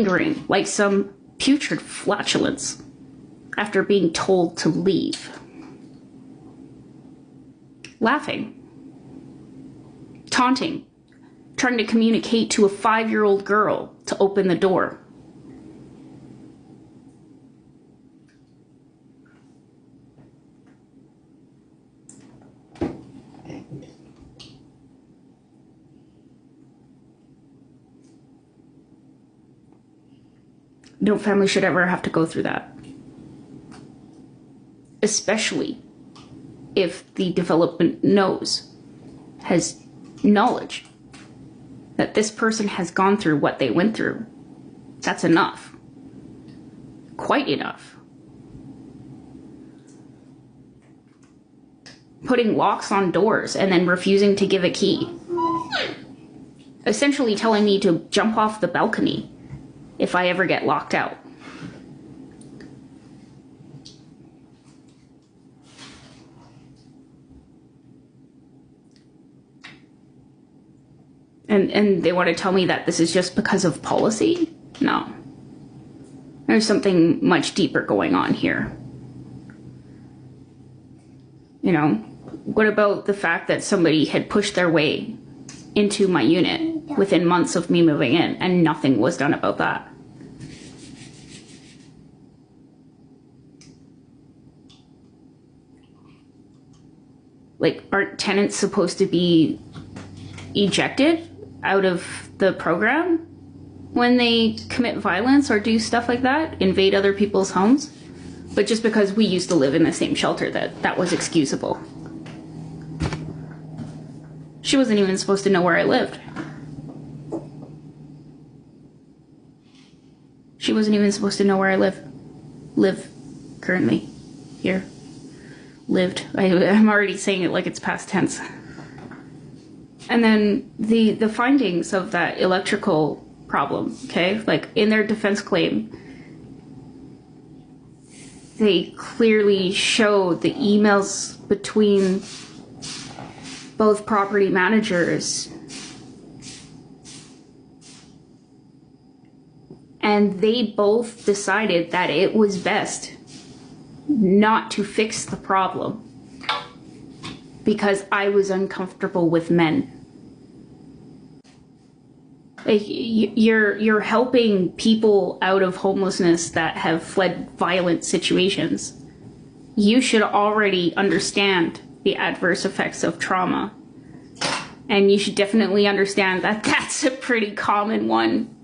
lingering like some putrid flatulence after being told to leave. Laughing. Taunting. Trying to communicate to a 5-year-old girl to open the door. No family should ever have to go through that. Especially if the development has knowledge that this person has gone through what they went through. That's enough. Quite enough. Putting locks on doors and then refusing to give a key. Essentially telling me to jump off the balcony if I ever get locked out. And they want to tell me that this is just because of policy? No. There's something much deeper going on here. You know, what about the fact that somebody had pushed their way into my unit within months of me moving in and nothing was done about that? Like, aren't tenants supposed to be ejected out of the program when they commit violence or do stuff like that, invade other people's homes? But just because we used to live in the same shelter, that was excusable. She wasn't even supposed to know where I lived. She wasn't even supposed to know where I live currently here. Lived. I'm already saying it like it's past tense. And then the findings of that electrical problem, okay? Like, in their defense claim, they clearly showed the emails between both property managers, and they both decided that it was best not to fix the problem because I was uncomfortable with men. Like, you're helping people out of homelessness that have fled violent situations. You should already understand the adverse effects of trauma. And you should definitely understand that that's a pretty common one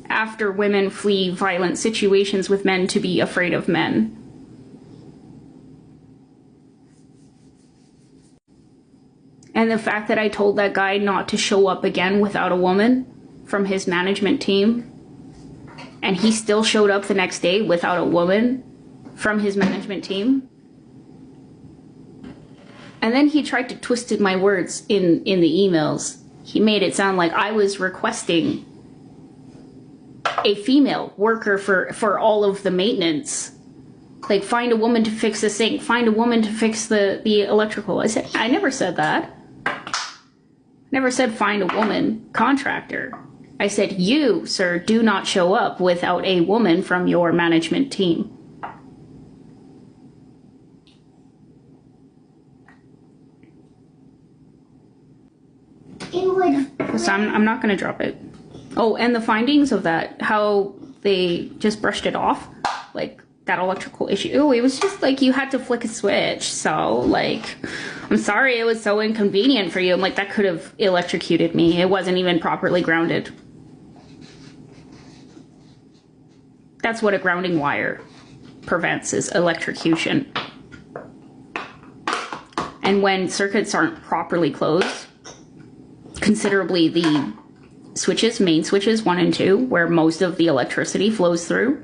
after women flee violent situations with men, to be afraid of men. And the fact that I told that guy not to show up again without a woman from his management team, and he still showed up the next day without a woman from his management team. And then he tried to twist my words in the emails. He made it sound like I was requesting a female worker for all of the maintenance. Like, find a woman to fix the sink, find a woman to fix the electrical. I said, I never said that. Never said find a woman contractor. I said, you, sir, do not show up without a woman from your management team. So I'm not going to drop it. Oh, and the findings of that, how they just brushed it off, like that electrical issue. Oh, it was just like you had to flick a switch. So, like, I'm sorry it was so inconvenient for you. I'm like, that could have electrocuted me. It wasn't even properly grounded. That's what a grounding wire prevents, is electrocution. And when circuits aren't properly closed, considerably the switches, main switches 1 and 2, where most of the electricity flows through,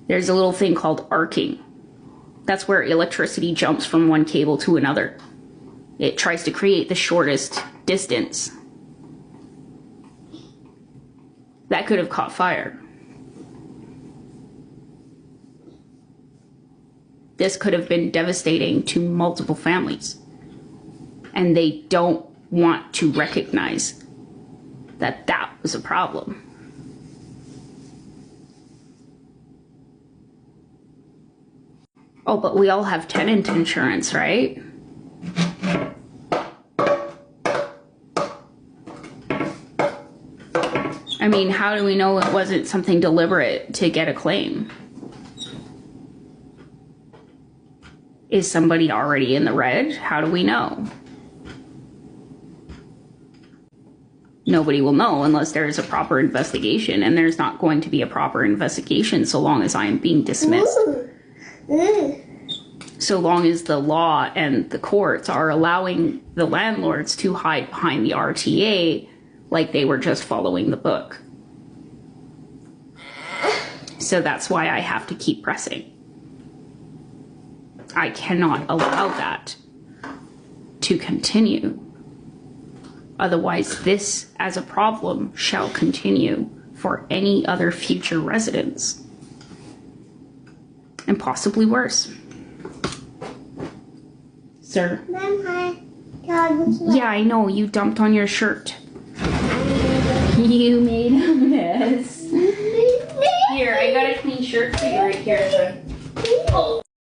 there's a little thing called arcing. That's where electricity jumps from one cable to another. It tries to create the shortest distance. That could have caught fire. This could have been devastating to multiple families. And they don't want to recognize that that was a problem. Oh, but we all have tenant insurance, right? I mean, how do we know it wasn't something deliberate to get a claim? Is somebody already in the red? How do we know? Nobody will know unless there is a proper investigation, and there's not going to be a proper investigation so long as I am being dismissed. So long as the law and the courts are allowing the landlords to hide behind the RTA like they were just following the book. So that's why I have to keep pressing. I cannot allow that to continue. Otherwise, this as a problem shall continue for any other future residents. And possibly worse. Sir? Yeah, I know. You dumped on your shirt. You made a mess. Here, I got a clean shirt for you right here, son.